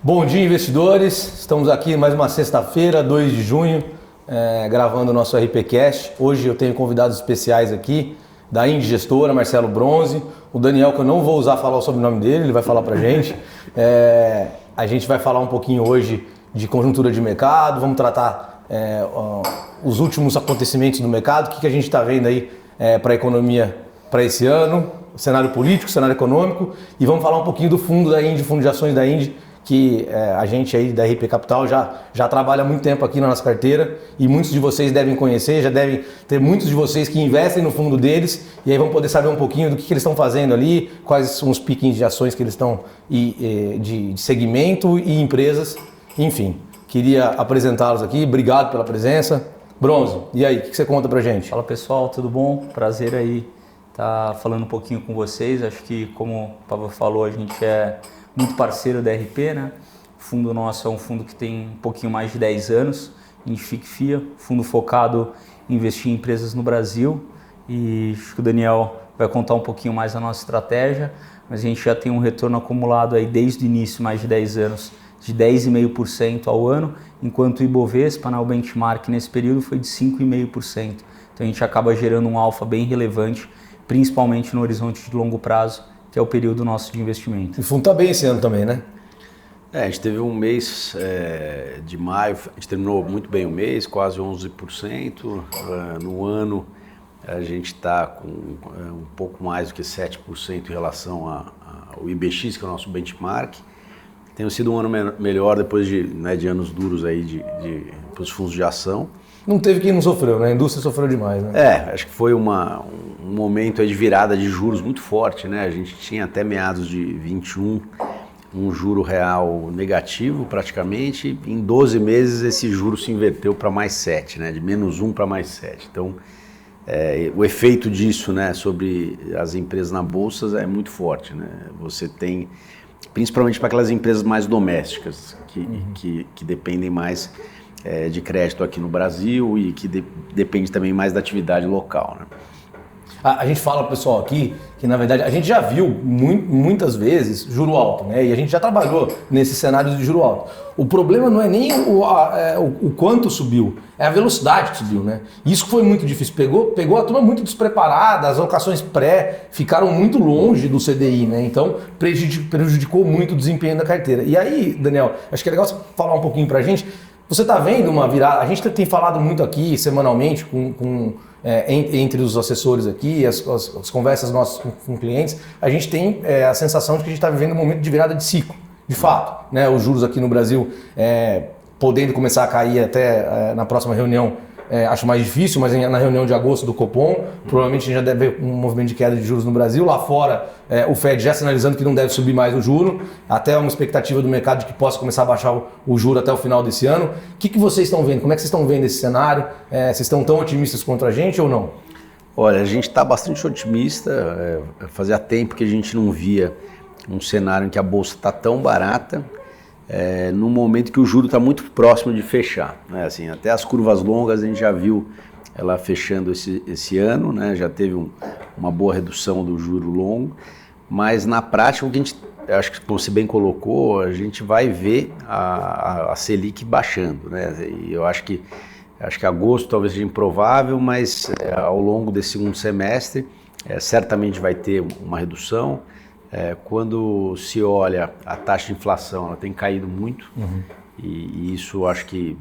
Bom dia, investidores. Estamos aqui mais uma sexta-feira, 2 de junho, gravando o nosso RPCast. Hoje eu tenho convidados especiais aqui da Indy Gestora, Marcelo Bronze, o Daniel, que eu não vou usar falar o sobrenome dele, ele vai falar pra gente. A gente vai falar um pouquinho hoje de conjuntura de mercado, vamos tratar os últimos acontecimentos do mercado, o que a gente está vendo aí para a economia para esse ano, cenário político, cenário econômico, e vamos falar um pouquinho do fundo da Indy, fundo de ações da Indy, que a gente aí da RP Capital já trabalha há muito tempo aqui na nossa carteira e muitos de vocês devem conhecer, já devem ter muitos de vocês que investem no fundo deles e aí vão poder saber um pouquinho do que eles estão fazendo ali, quais são os pickings de ações que eles estão, de segmento e empresas, enfim. Queria apresentá-los aqui, obrigado pela presença. Bronze, e aí, o que você conta pra gente? Fala pessoal, tudo bom? Prazer aí estar falando um pouquinho com vocês. Acho que, como o Pablo falou, a gente é muito parceiro da RP, né? O fundo nosso é um fundo que tem um pouquinho mais de 10 anos, Indific FIA, fundo focado em investir em empresas no Brasil, e acho que o Daniel vai contar um pouquinho mais da nossa estratégia, mas a gente já tem um retorno acumulado aí desde o início, mais de 10 anos, de 10,5% ao ano, enquanto o Ibovespa, o benchmark nesse período foi de 5,5%. Então a gente acaba gerando um alfa bem relevante, principalmente no horizonte de longo prazo, que é o período nosso de investimento. O fundo está bem esse ano também, né? A gente teve um mês de maio, a gente terminou muito bem o mês, quase 11%. No ano a gente está com um pouco mais do que 7% em relação ao IBX, que é o nosso benchmark. Tem sido um ano melhor depois de anos duros aí para os fundos de ação. Não teve quem não sofreu, né? A indústria sofreu demais, né? Acho que foi um momento aí de virada de juros muito forte, né? A gente tinha até meados de 21 um juro real negativo praticamente. Em 12 meses esse juro se inverteu para mais 7, né? De menos 1 para mais 7. Então, o efeito disso, né, sobre as empresas na bolsa é muito forte, né? Você tem, principalmente para aquelas empresas mais domésticas, que dependem mais de crédito aqui no Brasil e que depende também mais da atividade local, né? A gente fala, pessoal, aqui que na verdade a gente já viu muitas vezes juro alto, né? E a gente já trabalhou nesses cenários de juro alto. O problema não é nem o quanto subiu, é a velocidade que subiu, né? Isso foi muito difícil. Pegou a turma muito despreparada, as alocações pré ficaram muito longe do CDI, né? Então prejudicou muito o desempenho da carteira. E aí, Daniel, acho que é legal você falar um pouquinho pra gente. Você está vendo uma virada? A gente tem falado muito aqui semanalmente entre os assessores aqui, as conversas nossas com clientes, a gente tem a sensação de que a gente está vivendo um momento de virada de ciclo, de fato, né? Os juros aqui no Brasil podendo começar a cair até na próxima reunião, acho mais difícil, mas na reunião de agosto do Copom, provavelmente a gente já deve ver um movimento de queda de juros no Brasil. Lá fora, o Fed já sinalizando que não deve subir mais o juro, até uma expectativa do mercado de que possa começar a baixar o juro até o final desse ano. O que vocês estão vendo? Como é que vocês estão vendo esse cenário? Vocês estão tão otimistas contra a gente ou não? Olha, a gente está bastante otimista. Fazia tempo que a gente não via um cenário em que a bolsa está tão barata, no momento que o juro está muito próximo de fechar, né? Assim, até as curvas longas a gente já viu ela fechando esse ano, né? Já teve uma boa redução do juro longo, mas na prática, o que a gente, acho que como você bem colocou, a gente vai ver a Selic baixando, né? E eu acho que agosto talvez seja improvável, mas ao longo desse segundo semestre certamente vai ter uma redução. Quando se olha a taxa de inflação, ela tem caído muito, e isso acho que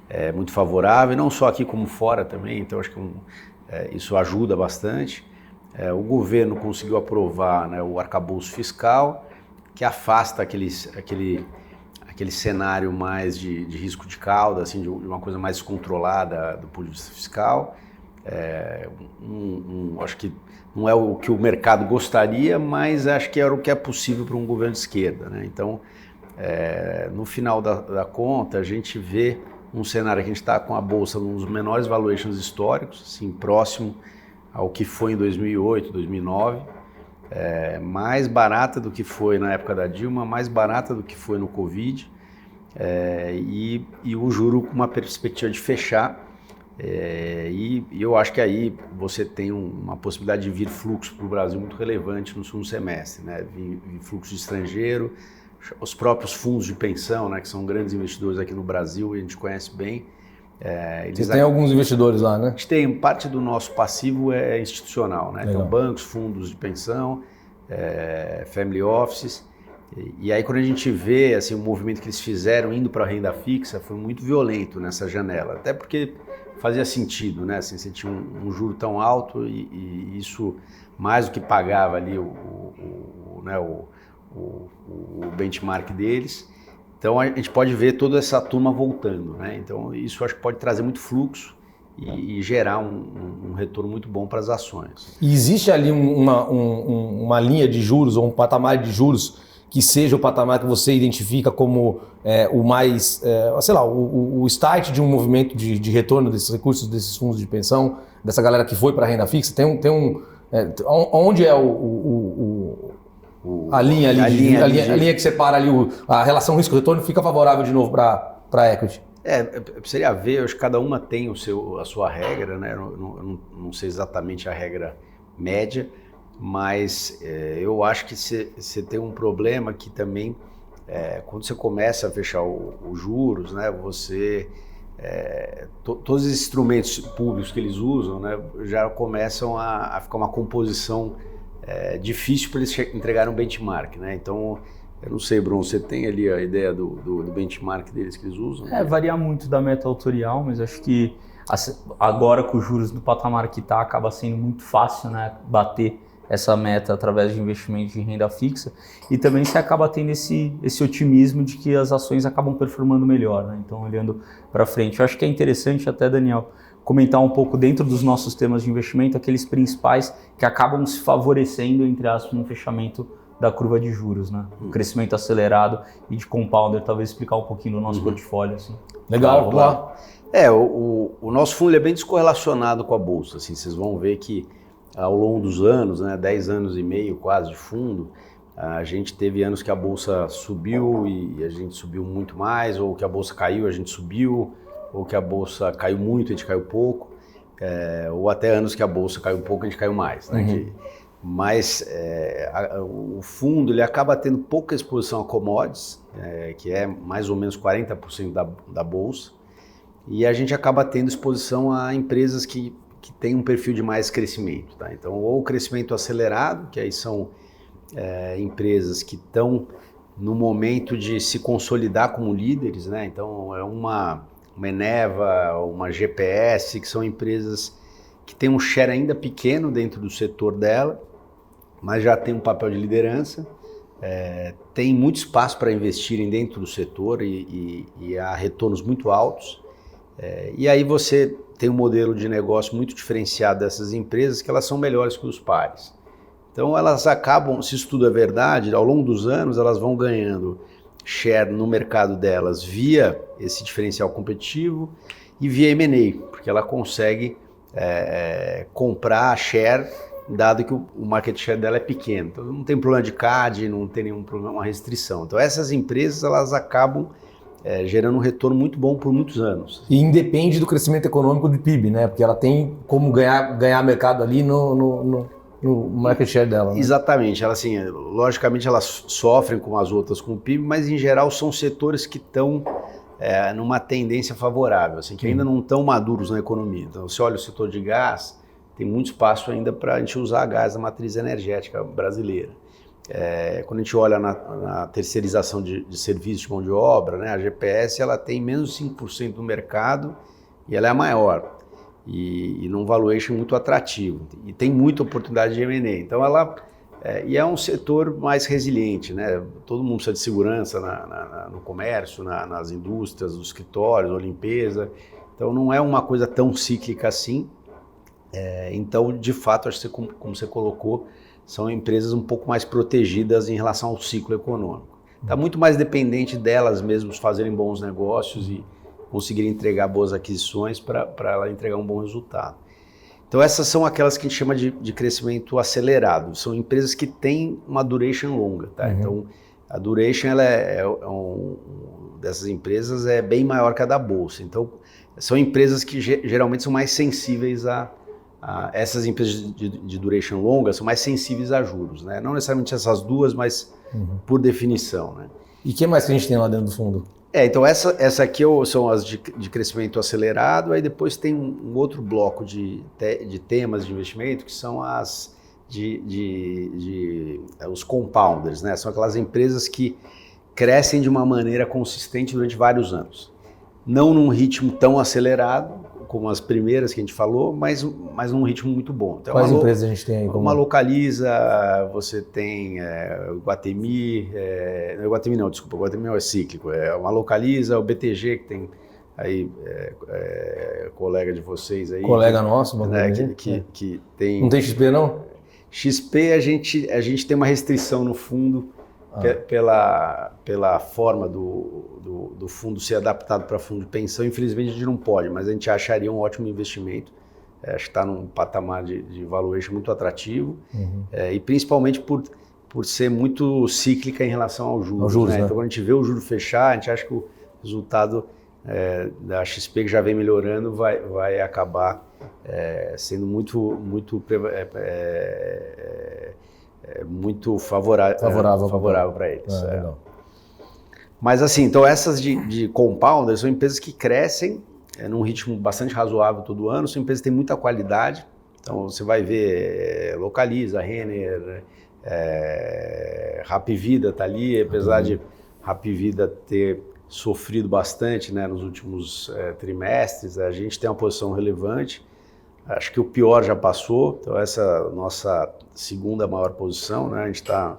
é muito favorável, não só aqui como fora também, então acho que isso ajuda bastante. O governo conseguiu aprovar, né, o arcabouço fiscal, que afasta aquele cenário mais de risco de cauda, assim, de uma coisa mais controlada do ponto de vista fiscal. Acho que não é o que o mercado gostaria, mas acho que era o que é possível para um governo de esquerda, né? Então, no final da conta, a gente vê um cenário que a gente está com a bolsa nos menores valuations históricos, assim, próximo ao que foi em 2008, 2009, mais barata do que foi na época da Dilma, mais barata do que foi no Covid, e o juro com uma perspectiva de fechar. E eu acho que aí você tem uma possibilidade de vir fluxo para o Brasil muito relevante no segundo semestre, né? Vir fluxo de estrangeiro, os próprios fundos de pensão, né, que são grandes investidores aqui no Brasil e a gente conhece bem. Vocês têm alguns investidores lá, né? A gente tem, parte do nosso passivo é institucional, né? Legal. Então bancos, fundos de pensão, family offices. E aí quando a gente vê assim, o movimento que eles fizeram indo para a renda fixa, foi muito violento nessa janela, até porque fazia sentido, né? Assim, você tinha um juro tão alto e isso mais do que pagava ali o benchmark deles. Então a gente pode ver toda essa turma voltando, né? Então isso acho que pode trazer muito fluxo e gerar um retorno muito bom para as ações. E existe ali uma linha de juros ou um patamar de juros que seja o patamar que você identifica como o mais, sei lá, o start de um movimento de retorno desses recursos, desses fundos de pensão, dessa galera que foi para a renda fixa? Onde é a linha ali, a linha que separa ali a relação risco-retorno fica favorável de novo para a equity? Precisaria ver, eu acho que cada uma tem a sua regra, né? Eu não sei exatamente a regra média, mas eu acho que você tem um problema que também, quando você começa a fechar os juros, né? Você... todos os instrumentos públicos que eles usam, né, já começam a ficar uma composição difícil para eles entregarem um benchmark, né? Então, eu não sei, Bruno, você tem ali a ideia do benchmark deles que eles usam? Varia muito da meta autorial, mas acho que agora com os juros do patamar que está, acaba sendo muito fácil, né, bater essa meta através de investimentos em renda fixa, e também você acaba tendo esse otimismo de que as ações acabam performando melhor, né? Então, olhando para frente. Eu acho que é interessante até, Daniel, comentar um pouco dentro dos nossos temas de investimento, aqueles principais que acabam se favorecendo, entre aspas, no fechamento da curva de juros, né? O crescimento acelerado e de compounder, talvez explicar um pouquinho do nosso portfólio. Assim. Legal, vamos lá. O nosso fundo é bem descorrelacionado com a bolsa, assim, vocês vão ver que ao longo dos anos, né, 10 anos e meio quase de fundo, a gente teve anos que a bolsa subiu e a gente subiu muito mais, ou que a bolsa caiu, a gente subiu, ou que a bolsa caiu muito, a gente caiu pouco, ou até anos que a bolsa caiu pouco, a gente caiu mais, né? Mas o fundo ele acaba tendo pouca exposição a commodities, que é mais ou menos 40% da bolsa, e a gente acaba tendo exposição a empresas que têm um perfil de mais crescimento, tá? Então, ou crescimento acelerado, que aí são empresas que estão no momento de se consolidar como líderes, né? Então, é uma Eneva, uma GPS, que são empresas que têm um share ainda pequeno dentro do setor dela, mas já tem um papel de liderança, tem muito espaço para investirem dentro do setor e há retornos muito altos. E aí você tem um modelo de negócio muito diferenciado dessas empresas, que elas são melhores que os pares. Então elas acabam, se isso tudo é verdade, ao longo dos anos elas vão ganhando share no mercado delas via esse diferencial competitivo e via M&A, porque ela consegue comprar share, dado que o market share dela é pequeno. Então não tem problema de CAD, não tem nenhum problema, uma restrição. Então essas empresas elas acabam gerando um retorno muito bom por muitos anos. E independe do crescimento econômico do PIB, né? Porque ela tem como ganhar mercado ali no market share dela. Né? Exatamente. Ela, assim, logicamente elas sofrem com as outras com o PIB, mas em geral são setores que estão numa tendência favorável, assim, que ainda não estão maduros na economia. Então, se olha o setor de gás, tem muito espaço ainda para a gente usar gás na matriz energética brasileira. Quando a gente olha na terceirização de serviços de mão de obra, né, a GPS ela tem menos de 5% do mercado e ela é a maior e num valuation muito atrativo e tem muita oportunidade de M&A. Então ela é um setor mais resiliente, né? Todo mundo precisa de segurança no comércio, nas indústrias, nos escritórios, na limpeza. Então não é uma coisa tão cíclica assim. Então, de fato, acho que como você colocou, são empresas um pouco mais protegidas em relação ao ciclo econômico. Está muito mais dependente delas mesmas fazerem bons negócios e conseguirem entregar boas aquisições para ela entregar um bom resultado. Então essas são aquelas que a gente chama de crescimento acelerado. São empresas que têm uma duration longa. Tá? Então a duration dessas empresas é bem maior que a da bolsa. Então são empresas que geralmente são mais sensíveis essas empresas de duration longa são mais sensíveis a juros, né? Não necessariamente essas duas, mas por definição, né? E o que mais que a gente tem lá dentro do fundo? Então essa aqui são as de crescimento acelerado, aí depois tem um outro bloco de temas de investimento que são as os compounders, né? São aquelas empresas que crescem de uma maneira consistente durante vários anos. Não num ritmo tão acelerado como as primeiras que a gente falou, mas num ritmo muito bom. Então, quais empresas a gente tem aí? Uma Localiza, você tem o Iguatemi, não, Iguatemi não, desculpa, o Iguatemi é cíclico, uma Localiza, o BTG, que tem aí colega de vocês aí. Colega nosso, né, que tem... Não tem XP não? XP a gente tem uma restrição no fundo, pela forma do fundo ser adaptado para fundo de pensão. Infelizmente a gente não pode, mas a gente acharia um ótimo investimento. Acho que está num patamar de valuation muito atrativo, e principalmente por ser muito cíclica em relação aos juros, né? Então quando a gente vê o juro fechar, a gente acha que o resultado da XP, que já vem melhorando, vai acabar sendo muito favorável para eles. Mas assim, então essas de compounder são empresas que crescem num ritmo bastante razoável todo ano, são empresas que têm muita qualidade. Então você vai ver Localiza, Renner, Hapvida está ali, apesar de Hapvida ter sofrido bastante, né, nos últimos trimestres, a gente tem uma posição relevante. Acho que o pior já passou, então essa é a nossa segunda maior posição, né? A gente está...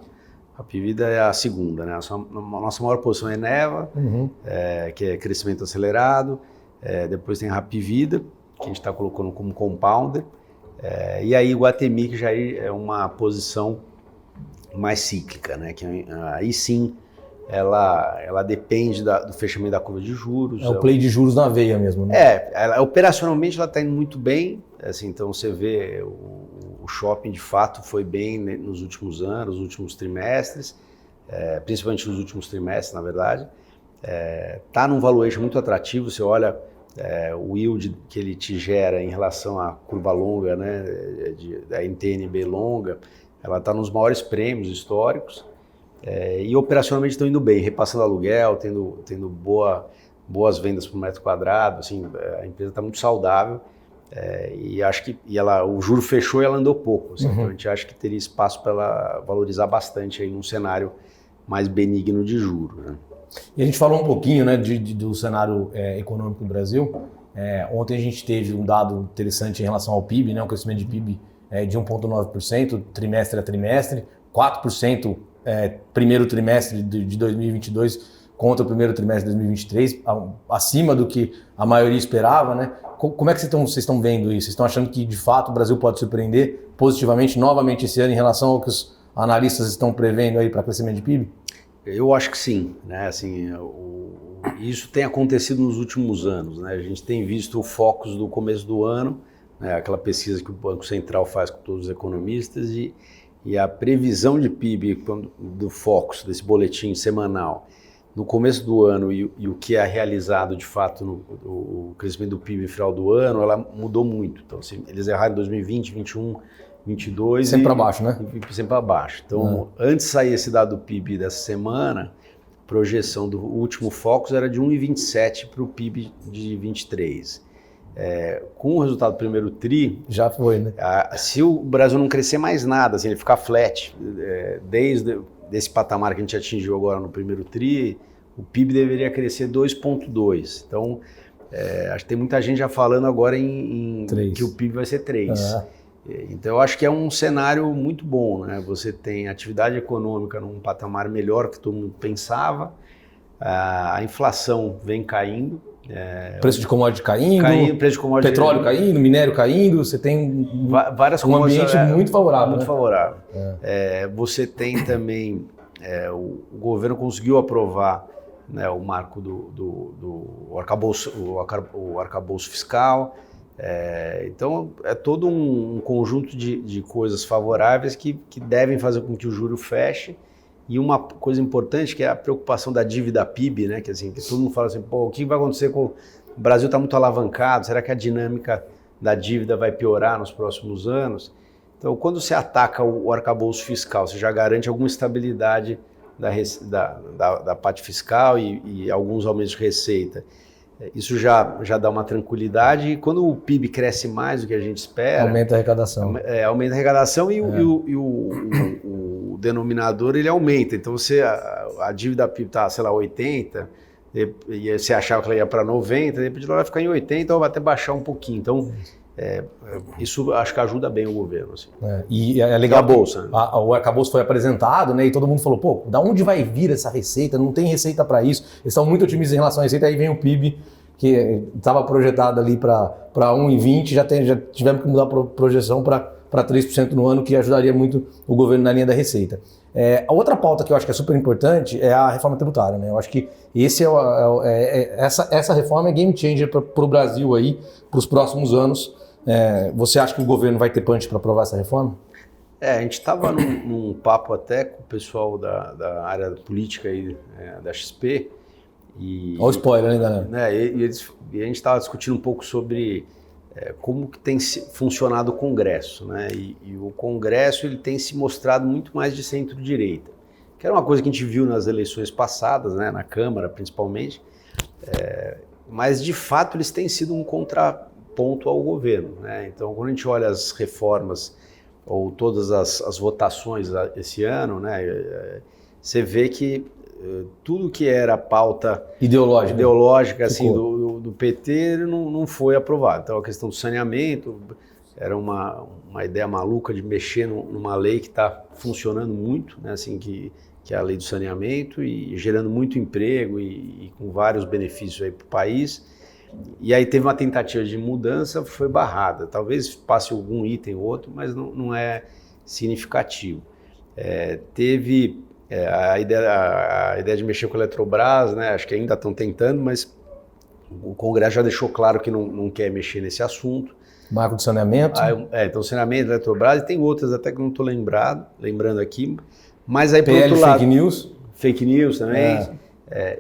Hapvida é a segunda, né? A nossa maior posição é Eneva, que é crescimento acelerado. Depois tem Hapvida, que a gente está colocando como compounder. E aí Iguatemi, que já é uma posição mais cíclica, né? Que aí sim ela depende do fechamento da curva de juros. É o play de juros na veia mesmo, né? Operacionalmente ela está indo muito bem. Assim, então você vê o shopping de fato foi bem nos últimos anos, nos últimos trimestres, principalmente nos últimos trimestres, na verdade. Está num valuation muito atrativo. Você olha o yield que ele te gera em relação à curva longa, né, da NTNB longa, ela está nos maiores prêmios históricos. E operacionalmente estão indo bem, repassando aluguel, tendo boas vendas por metro quadrado. Assim, a empresa está muito saudável. E acho que o juro fechou e ela andou pouco. Assim, então a gente acha que teria espaço para ela valorizar bastante aí num cenário mais benigno de juros, né? E a gente falou um pouquinho, né, do cenário econômico no Brasil. Ontem a gente teve um dado interessante em relação ao PIB, né, um crescimento de PIB de 1,9%, trimestre a trimestre, 4% primeiro trimestre de 2022 contra o primeiro trimestre de 2023, acima do que a maioria esperava, né? Como é que vocês estão vendo isso? Vocês estão achando que, de fato, o Brasil pode surpreender positivamente novamente esse ano em relação ao que os analistas estão prevendo aí para crescimento de PIB? Eu acho que sim, né? Assim, isso tem acontecido nos últimos anos, né? A gente tem visto o Focus do começo do ano, né? Aquela pesquisa que o Banco Central faz com todos os economistas, e a previsão de PIB do Focus, desse boletim semanal, no começo do ano e o que é realizado de fato o crescimento do PIB no final do ano, ela mudou muito. Então, assim, eles erraram em 2020, 2021, 2022. Sempre para baixo, né? Sempre para baixo. Então, antes de sair esse dado do PIB dessa semana, a projeção do último Focus era de 1,27 para o PIB de 23. Com o resultado do primeiro TRI... Já foi, né? Se o Brasil não crescer mais nada, assim, ele ficar flat, desde esse patamar que a gente atingiu agora no primeiro TRI, o PIB deveria crescer 2,2. Então, acho que tem muita gente já falando agora que o PIB vai ser 3. Então, eu acho que é um cenário muito bom, né? Você tem atividade econômica num patamar melhor que todo mundo pensava, a inflação vem caindo. Preço de commodity caindo, preço de commodity petróleo caindo, minério caindo, você tem um ambiente muito favorável. Muito né? favorável. Você tem também, o governo conseguiu aprovar, né, o marco do arcabouço fiscal. Então é todo um conjunto de coisas favoráveis que devem fazer com que o juro feche. E uma coisa importante que é a preocupação da dívida PIB, né? Que assim, que todo mundo fala assim, pô, o que vai acontecer com o Brasil? Está muito alavancado, será que a dinâmica da dívida vai piorar nos próximos anos? Então, quando você ataca o arcabouço fiscal, você já garante alguma estabilidade da parte fiscal e alguns aumentos de receita. Isso já dá uma tranquilidade, e quando o PIB cresce mais do que a gente espera... Aumenta a arrecadação. Aumenta a arrecadação e o denominador ele aumenta. Então a dívida PIB está, sei lá, 80, e você achava que ela ia para 90, de repente ela vai ficar em 80 ou vai até baixar um pouquinho. Então isso acho que ajuda bem o governo. Assim. E é legal. A Bolsa. Né? O arcabouço foi apresentado, né? E todo mundo falou, pô, da onde vai vir essa receita? Não tem receita para isso. Eles estão muito otimistas em relação à receita, aí vem o PIB, que estava projetado ali para 1,20, já tivemos que mudar a projeção para 3% no ano, que ajudaria muito o governo na linha da receita. A outra pauta que eu acho que é super importante é a reforma tributária, né? Eu acho que essa reforma é game changer para o Brasil aí, para os próximos anos. Você acha que o governo vai ter punch para aprovar essa reforma? A gente estava num papo até com o pessoal da área política aí, da XP. Olha o spoiler, né, galera? E a gente estava discutindo um pouco sobre como que tem funcionado o Congresso, né? E o Congresso ele tem se mostrado muito mais de centro-direita, que era uma coisa que a gente viu nas eleições passadas, né? Na Câmara principalmente, mas de fato eles têm sido um contraponto ao governo, né? Então quando a gente olha as reformas ou todas as votações esse ano, né? Você vê que tudo que era pauta ideológica assim, do PT não foi aprovado. Então a questão do saneamento era uma ideia maluca de mexer numa lei que está funcionando muito, né, assim, que é a lei do saneamento e gerando muito emprego e com vários benefícios para o país. E aí teve uma tentativa de mudança, foi barrada. Talvez passe algum item ou outro, mas não é significativo. Teve a ideia de mexer com a Eletrobras, né? Acho que ainda estão tentando, mas o Congresso já deixou claro que não quer mexer nesse assunto. Marco do saneamento. Então saneamento, Eletrobras, e tem outras até que não estou lembrando aqui. Mas aí, por PL outro lado... Fake news também.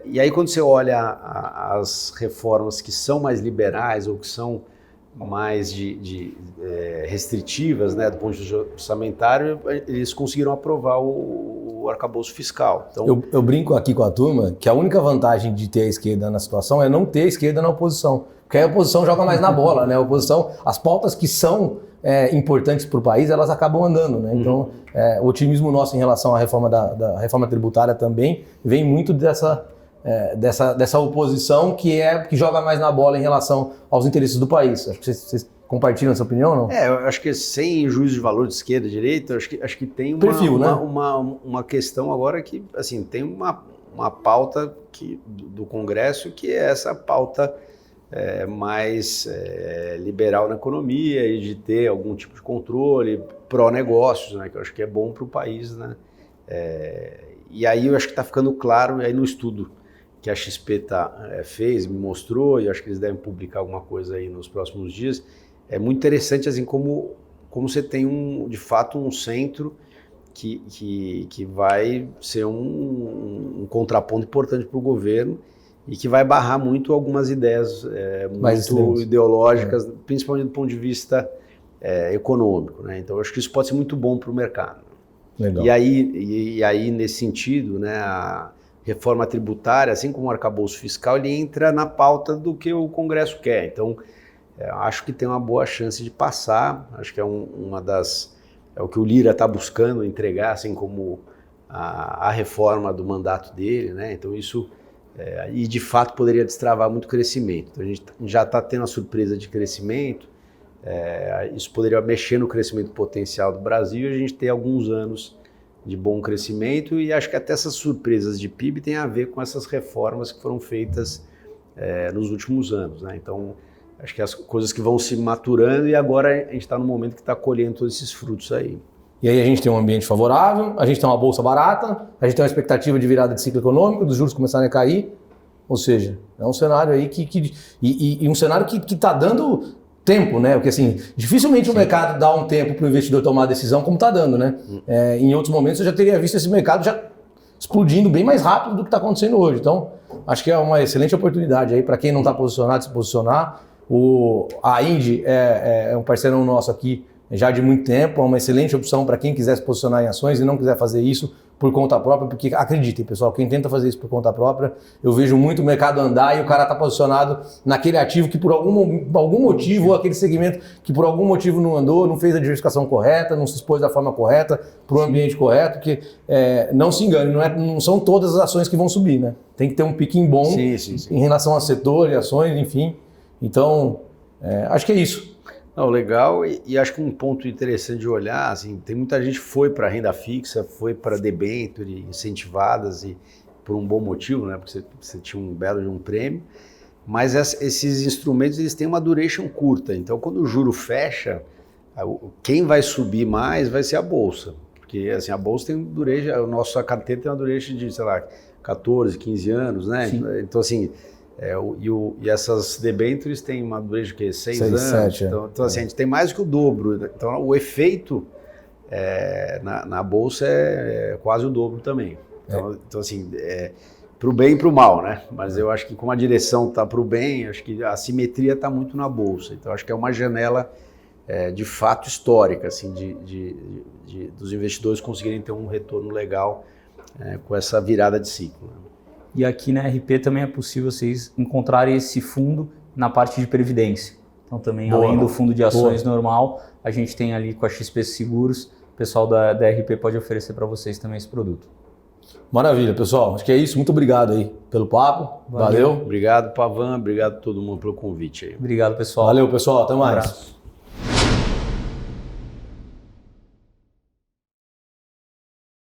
E aí quando você olha as reformas que são mais liberais ou que são mais restritivas, né, do ponto de vista orçamentário, eles conseguiram aprovar o arcabouço fiscal. Então, eu brinco aqui com a turma que a única vantagem de ter a esquerda na situação é não ter a esquerda na oposição, porque aí a oposição joga mais na bola, né? A oposição, as pautas que são importantes para o país, elas acabam andando, né? Então, o otimismo nosso em relação à reforma da reforma tributária também vem muito dessa oposição que joga mais na bola em relação aos interesses do país. Acho que vocês compartilham essa opinião, não? Eu acho que sem juízo de valor de esquerda e direita, acho que tem uma questão agora que, assim, tem uma pauta do Congresso que é essa pauta mais liberal na economia e de ter algum tipo de controle pró-negócios, né, que eu acho que é bom para o país, né? E aí eu acho que está ficando claro, aí no estudo que a XP fez, me mostrou, e acho que eles devem publicar alguma coisa aí nos próximos dias, é muito interessante assim como você tem de fato um centro que vai ser um contraponto importante para o governo e que vai barrar muito algumas ideias muito ideológicas, principalmente do ponto de vista econômico, né? Então eu acho que isso pode ser muito bom para o mercado. Legal. E aí nesse sentido, né, a reforma tributária, assim como o arcabouço fiscal, ele entra na pauta do que o Congresso quer. Então, acho que tem uma boa chance de passar. Acho que é o que o Lira está buscando entregar, assim como a reforma do mandato dele, né? Então isso, e de fato poderia destravar muito crescimento. Então a gente já está tendo a surpresa de crescimento. Isso poderia mexer no crescimento potencial do Brasil e a gente ter alguns anos de bom crescimento, e acho que até essas surpresas de PIB têm a ver com essas reformas que foram feitas nos últimos anos, né? Então, acho que as coisas que vão se maturando e agora a gente está no momento que está colhendo todos esses frutos aí. E aí a gente tem um ambiente favorável, a gente tem uma bolsa barata, a gente tem uma expectativa de virada de ciclo econômico, dos juros começarem a cair, ou seja, é um cenário aí e um cenário que está dando tempo, né? Porque assim, dificilmente o mercado dá um tempo para o investidor tomar a decisão como está dando, né? Em outros momentos eu já teria visto esse mercado já explodindo bem mais rápido do que está acontecendo hoje. Então, acho que é uma excelente oportunidade aí para quem não está posicionado de se posicionar. A Indy é um parceirão nosso aqui já de muito tempo, é uma excelente opção para quem quiser se posicionar em ações e não quiser fazer isso por conta própria, porque acreditem, pessoal, quem tenta fazer isso por conta própria, eu vejo muito o mercado andar e o cara está posicionado naquele ativo que por algum motivo, ou aquele segmento que por algum motivo não andou, não fez a diversificação correta, não se expôs da forma correta, para o ambiente correto, que não se engane, não são todas as ações que vão subir, né? Tem que ter um piquinho bom em relação a setor e ações, enfim. Então, acho que é isso. Não, legal, e acho que um ponto interessante de olhar, assim, tem muita gente que foi para renda fixa, foi para debênture incentivadas e por um bom motivo, né? Porque você tinha um belo de um prêmio, mas esses instrumentos eles têm uma duration curta, então quando o juro fecha, quem vai subir mais vai ser a bolsa, porque assim, a bolsa tem duration, a nossa carteira tem uma duration de, sei lá, 14, 15 anos, né? Sim. Então assim, e essas debêntures têm uma duration de 6 anos, 7, então assim, a gente tem mais do que o dobro, então o efeito na bolsa é quase o dobro também. Então assim, para o bem e para o mal, né? Mas eu acho que como a direção está para o bem, acho que a simetria está muito na bolsa, então acho que é uma janela de fato histórica, assim, dos investidores conseguirem ter um retorno legal com essa virada de ciclo. Né? E aqui na RP também é possível vocês encontrarem esse fundo na parte de previdência. Então também, além do fundo de ações normal, a gente tem ali com a XP Seguros, o pessoal da RP pode oferecer para vocês também esse produto. Maravilha, pessoal. Acho que é isso. Muito obrigado aí pelo papo. Valeu. Obrigado, Pavan. Obrigado a todo mundo pelo convite aí. Obrigado, pessoal. Valeu, pessoal. Até mais. Um abraço.